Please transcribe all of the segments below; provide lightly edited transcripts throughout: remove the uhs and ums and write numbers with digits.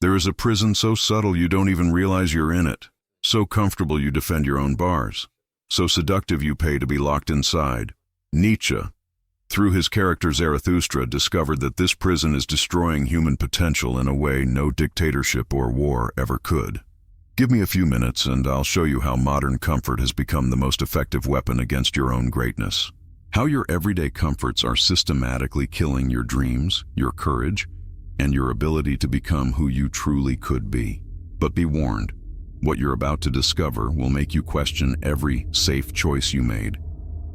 There is a prison so subtle you don't even realize you're in it, so comfortable you defend your own bars, so seductive you pay to be locked inside. Nietzsche, through his character Zarathustra, discovered that this prison is destroying human potential in a way no dictatorship or war ever could. Give me a few minutes and I'll show you how modern comfort has become the most effective weapon against your own greatness. How your everyday comforts are systematically killing your dreams, your courage, and your ability to become who you truly could be. But be warned, what you're about to discover will make you question every safe choice you made,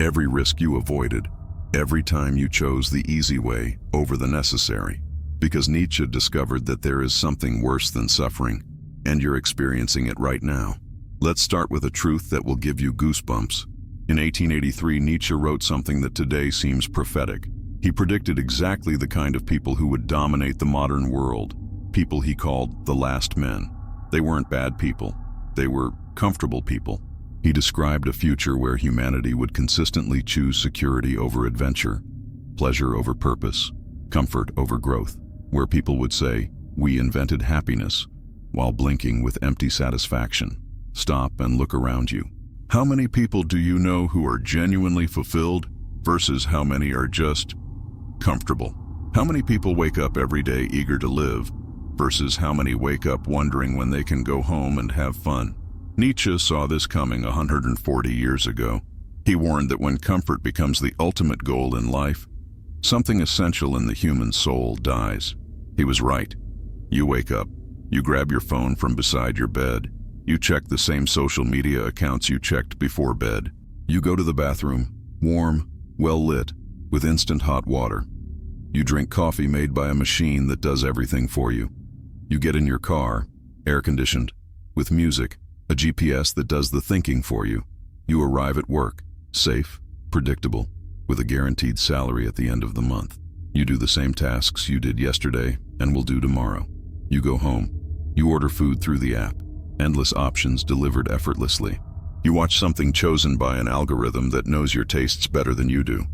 every risk you avoided, every time you chose the easy way over the necessary. Because Nietzsche discovered that there is something worse than suffering, and you're experiencing it right now. Let's start with a truth that will give you goosebumps. In 1883, Nietzsche wrote something that today seems prophetic. He predicted exactly the kind of people who would dominate the modern world, people he called the last men. They weren't bad people. They were comfortable people. He described a future where humanity would consistently choose security over adventure, pleasure over purpose, comfort over growth, where people would say, "We invented happiness," while blinking with empty satisfaction. Stop and look around you. How many people do you know who are genuinely fulfilled versus how many are just comfortable? How many people wake up every day eager to live versus how many wake up wondering when they can go home and have fun? Nietzsche saw this coming 140 years ago. He warned that when comfort becomes the ultimate goal in life, something essential in the human soul dies. He was right. You wake up, you grab your phone from beside your bed, you check the same social media accounts you checked before bed. You go to the bathroom, warm, well lit, with instant hot water. You drink coffee made by a machine that does everything for you. You get in your car, air-conditioned, with music, a GPS that does the thinking for you. You arrive at work, safe, predictable, with a guaranteed salary at the end of the month. You do the same tasks you did yesterday and will do tomorrow. You go home. You order food through the app. Endless options delivered effortlessly. You watch something chosen by an algorithm that knows your tastes better than you do.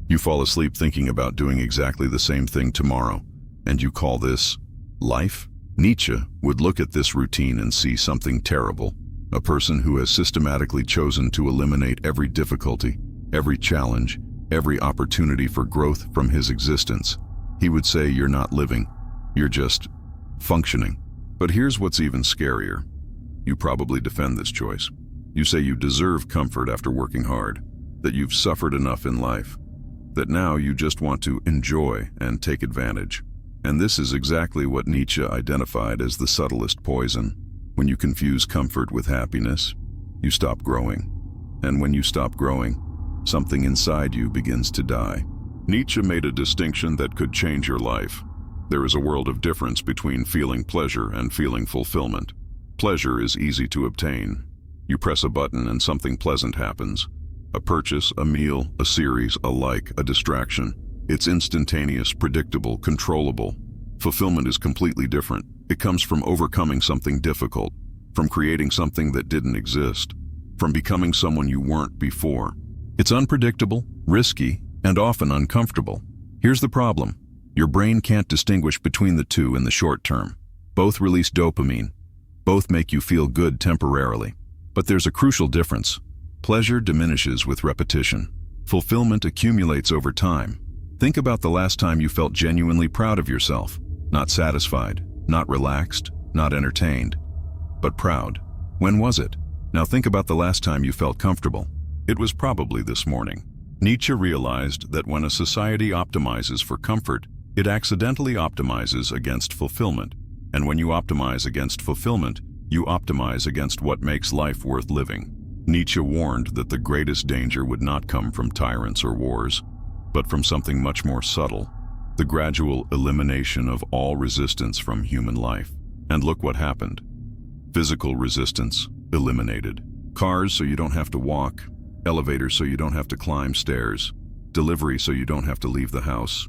You fall asleep thinking about doing exactly the same thing tomorrow, and you call this life? Nietzsche would look at this routine and see something terrible. A person who has systematically chosen to eliminate every difficulty, every challenge, every opportunity for growth from his existence. He would say, "You're not living, you're just functioning." But here's what's even scarier. You probably defend this choice. You say you deserve comfort after working hard, that you've suffered enough in life, that now you just want to enjoy and take advantage. And this is exactly what Nietzsche identified as the subtlest poison. When you confuse comfort with happiness, you stop growing. And when you stop growing, something inside you begins to die. Nietzsche made a distinction that could change your life. There is a world of difference between feeling pleasure and feeling fulfillment. Pleasure is easy to obtain. You press a button and something pleasant happens. A purchase, a meal, a series, a like, a distraction. It's instantaneous, predictable, controllable. Fulfillment is completely different. It comes from overcoming something difficult, from creating something that didn't exist, from becoming someone you weren't before. It's unpredictable, risky, and often uncomfortable. Here's the problem. Your brain can't distinguish between the two in the short term. Both release dopamine. Both make you feel good temporarily. But there's a crucial difference. Pleasure diminishes with repetition. Fulfillment accumulates over time. Think about the last time you felt genuinely proud of yourself. Not satisfied, not relaxed, not entertained, but proud. When was it? Now think about the last time you felt comfortable. It was probably this morning. Nietzsche realized that when a society optimizes for comfort, it accidentally optimizes against fulfillment. And when you optimize against fulfillment, you optimize against what makes life worth living. Nietzsche warned that the greatest danger would not come from tyrants or wars, but from something much more subtle, the gradual elimination of all resistance from human life. And look what happened. Physical resistance eliminated. Cars so you don't have to walk, elevators so you don't have to climb stairs, delivery so you don't have to leave the house,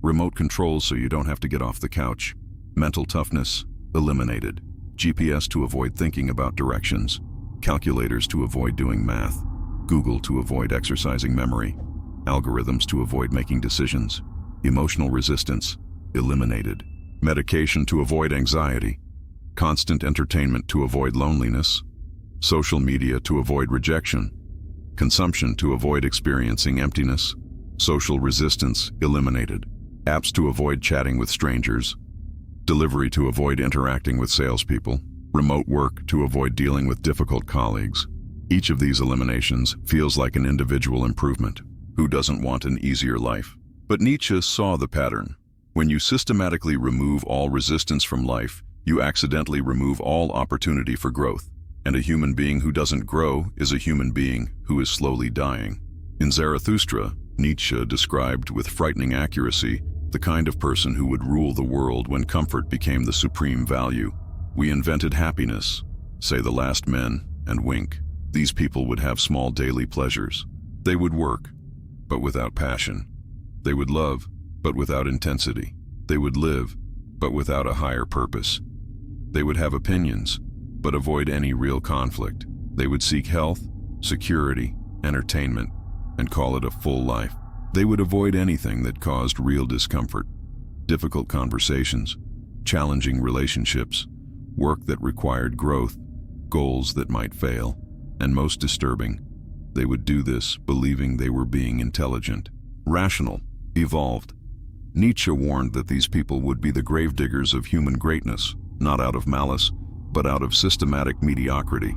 remote controls so you don't have to get off the couch. Mental toughness eliminated. GPS to avoid thinking about directions, calculators to avoid doing math, Google to avoid exercising memory, algorithms to avoid making decisions, emotional resistance eliminated, medication to avoid anxiety, constant entertainment to avoid loneliness, social media to avoid rejection, consumption to avoid experiencing emptiness, social resistance eliminated, apps to avoid chatting with strangers, delivery to avoid interacting with salespeople, remote work to avoid dealing with difficult colleagues. Each of these eliminations feels like an individual improvement. Who doesn't want an easier life? But Nietzsche saw the pattern. When you systematically remove all resistance from life, you accidentally remove all opportunity for growth. And a human being who doesn't grow is a human being who is slowly dying. In Zarathustra, Nietzsche described with frightening accuracy the kind of person who would rule the world when comfort became the supreme value. We invented happiness, say the last men, and wink. These people would have small daily pleasures. They would work, but without passion. They would love, but without intensity. They would live, but without a higher purpose. They would have opinions, but avoid any real conflict. They would seek health, security, entertainment, and call it a full life. They would avoid anything that caused real discomfort, difficult conversations, challenging relationships, work that required growth, goals that might fail, and most disturbing, they would do this believing they were being intelligent, rational, evolved. Nietzsche warned that these people would be the gravediggers of human greatness, not out of malice, but out of systematic mediocrity.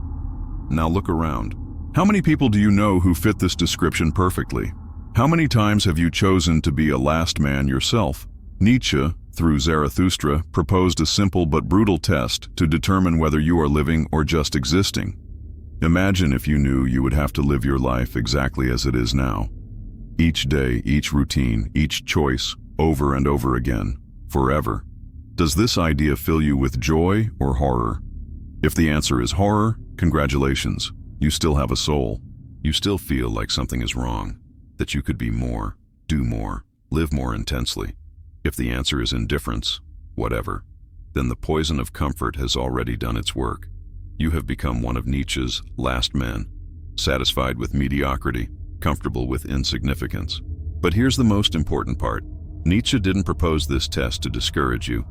Now look around. How many people do you know who fit this description perfectly? How many times have you chosen to be a last man yourself? Nietzsche, through Zarathustra, proposed a simple but brutal test to determine whether you are living or just existing. Imagine if you knew you would have to live your life exactly as it is now. Each day, each routine, each choice, over and over again, forever. Does this idea fill you with joy or horror? If the answer is horror, congratulations, you still have a soul. You still feel like something is wrong, that you could be more, do more, live more intensely. If the answer is indifference, whatever, then the poison of comfort has already done its work. You have become one of Nietzsche's last men, satisfied with mediocrity, comfortable with insignificance. But here's the most important part. Nietzsche didn't propose this test to discourage you.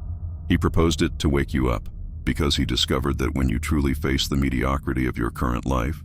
He proposed it to wake you up, because he discovered that when you truly face the mediocrity of your current life,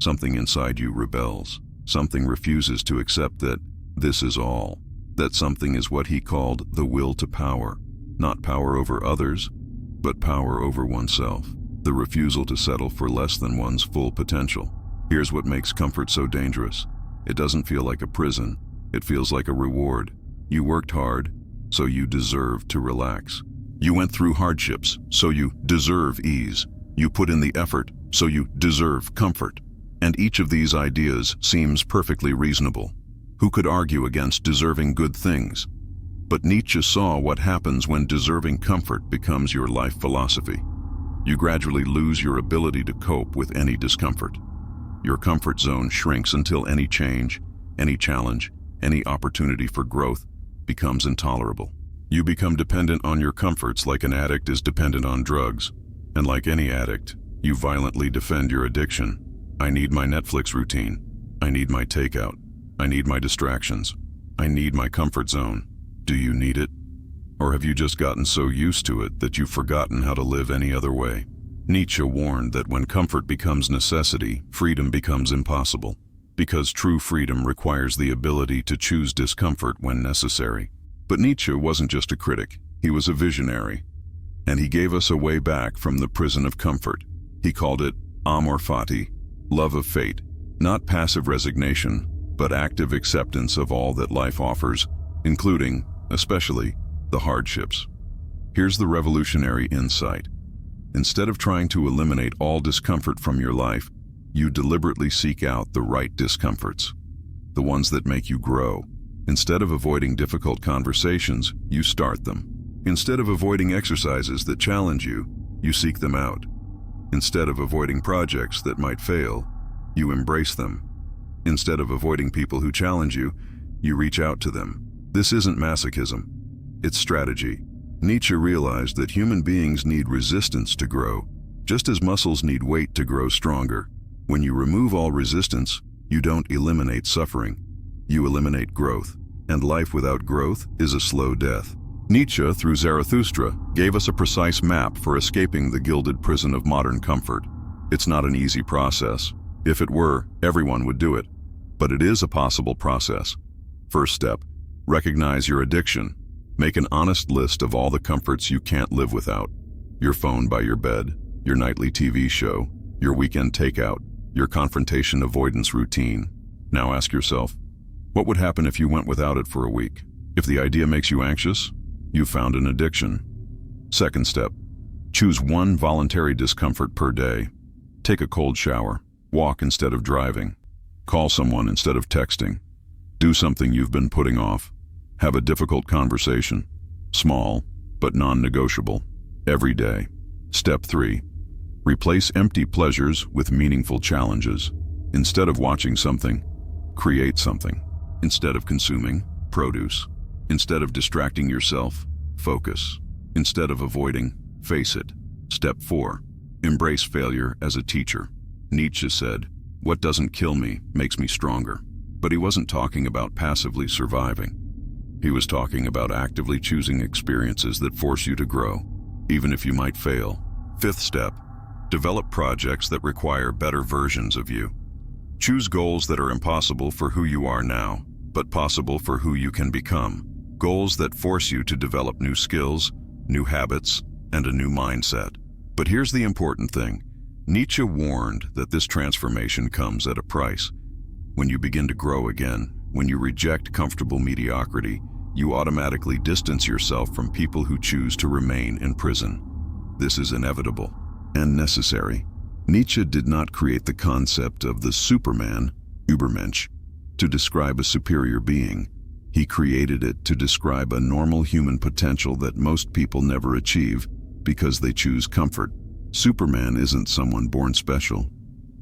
something inside you rebels. Something refuses to accept that this is all. That something is what he called the will to power. Not power over others, but power over oneself. The refusal to settle for less than one's full potential. Here's what makes comfort so dangerous. It doesn't feel like a prison. It feels like a reward. You worked hard, so you deserve to relax. You went through hardships, so you deserve ease. You put in the effort, so you deserve comfort. And each of these ideas seems perfectly reasonable. Who could argue against deserving good things? But Nietzsche saw what happens when deserving comfort becomes your life philosophy. You gradually lose your ability to cope with any discomfort. Your comfort zone shrinks until any change, any challenge, any opportunity for growth becomes intolerable. You become dependent on your comforts like an addict is dependent on drugs. And like any addict, you violently defend your addiction. I need my Netflix routine. I need my takeout. I need my distractions. I need my comfort zone. Do you need it? Or have you just gotten so used to it that you've forgotten how to live any other way? Nietzsche warned that when comfort becomes necessity, freedom becomes impossible, because true freedom requires the ability to choose discomfort when necessary. But Nietzsche wasn't just a critic, he was a visionary, and he gave us a way back from the prison of comfort. He called it amor fati, love of fate, not passive resignation, but active acceptance of all that life offers, including, especially, the hardships. Here's the revolutionary insight. Instead of trying to eliminate all discomfort from your life, you deliberately seek out the right discomforts, the ones that make you grow. Instead of avoiding difficult conversations, you start them. Instead of avoiding exercises that challenge you, you seek them out. Instead of avoiding projects that might fail, you embrace them. Instead of avoiding people who challenge you, you reach out to them. This isn't masochism, it's strategy. Nietzsche realized that human beings need resistance to grow, just as muscles need weight to grow stronger. When you remove all resistance, you don't eliminate suffering, you eliminate growth. And life without growth is a slow death. Nietzsche, through Zarathustra, gave us a precise map for escaping the gilded prison of modern comfort. It's not an easy process. If it were, everyone would do it. But it is a possible process. First step, recognize your addiction. Make an honest list of all the comforts you can't live without. Your phone by your bed, your nightly TV show, your weekend takeout, your confrontation avoidance routine. Now ask yourself, what would happen if you went without it for a week? If the idea makes you anxious, you found an addiction. Second step, choose one voluntary discomfort per day. Take a cold shower, walk instead of driving, call someone instead of texting, do something you've been putting off, have a difficult conversation, small but non-negotiable, every day. Step 3, replace empty pleasures with meaningful challenges. Instead of watching something, create something. Instead of consuming, produce. Instead of distracting yourself, focus. Instead of avoiding, face it. Step 4, embrace failure as a teacher. Nietzsche said, "What doesn't kill me makes me stronger." But he wasn't talking about passively surviving. He was talking about actively choosing experiences that force you to grow, even if you might fail. Fifth step, develop projects that require better versions of you. Choose goals that are impossible for who you are now, but possible for who you can become. Goals that force you to develop new skills, new habits, and a new mindset. But here's the important thing. Nietzsche warned that this transformation comes at a price. When you begin to grow again, when you reject comfortable mediocrity, you automatically distance yourself from people who choose to remain in prison. This is inevitable and necessary. Nietzsche did not create the concept of the Superman, Übermensch, to describe a superior being. He created it to describe a normal human potential that most people never achieve because they choose comfort. Superman isn't someone born special.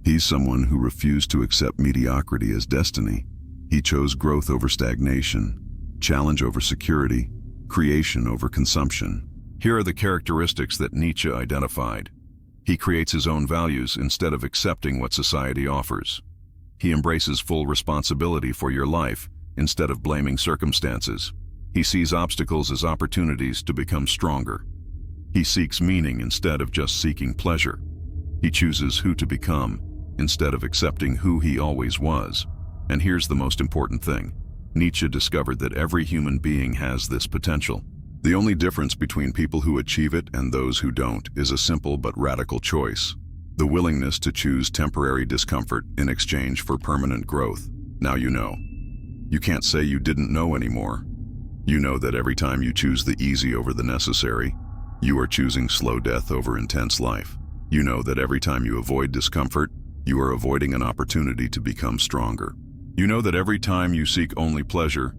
He's someone who refused to accept mediocrity as destiny. He chose growth over stagnation, challenge over security, creation over consumption. Here are the characteristics that Nietzsche identified. He creates his own values instead of accepting what society offers. He embraces full responsibility for your life instead of blaming circumstances. He sees obstacles as opportunities to become stronger. He seeks meaning instead of just seeking pleasure. He chooses who to become instead of accepting who he always was. And here's the most important thing. Nietzsche discovered that every human being has this potential. The only difference between people who achieve it and those who don't is a simple but radical choice. The willingness to choose temporary discomfort in exchange for permanent growth. Now you know. You can't say you didn't know anymore. You know that every time you choose the easy over the necessary, you are choosing slow death over intense life. You know that every time you avoid discomfort, you are avoiding an opportunity to become stronger. You know that every time you seek only pleasure,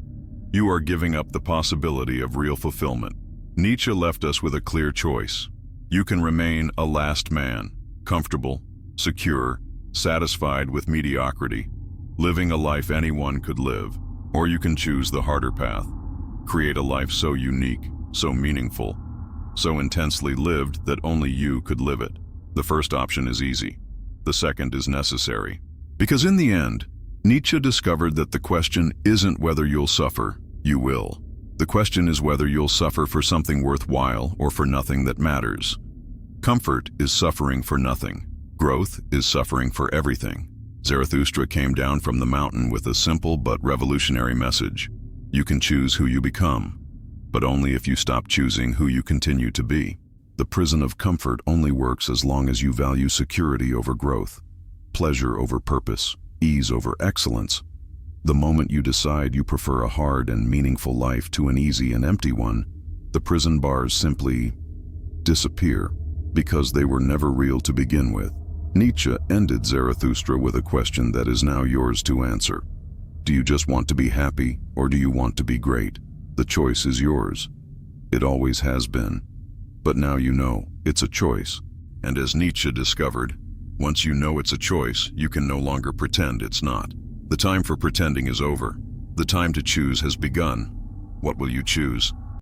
you are giving up the possibility of real fulfillment. Nietzsche left us with a clear choice. You can remain a last man, comfortable, secure, satisfied with mediocrity, living a life anyone could live, or you can choose the harder path. Create a life so unique, so meaningful, so intensely lived that only you could live it. The first option is easy. The second is necessary. Because in the end, Nietzsche discovered that the question isn't whether you'll suffer, you will. The question is whether you'll suffer for something worthwhile or for nothing that matters. Comfort is suffering for nothing. Growth is suffering for everything. Zarathustra came down from the mountain with a simple but revolutionary message. You can choose who you become, but only if you stop choosing who you continue to be. The prison of comfort only works as long as you value security over growth, pleasure over purpose, ease over excellence. The moment you decide you prefer a hard and meaningful life to an easy and empty one, the prison bars simply disappear because they were never real to begin with. Nietzsche ended Zarathustra with a question that is now yours to answer. Do you just want to be happy, or do you want to be great? The choice is yours. It always has been. But now you know it's a choice. And as Nietzsche discovered, once you know it's a choice, you can no longer pretend it's not. The time for pretending is over. The time to choose has begun. What will you choose?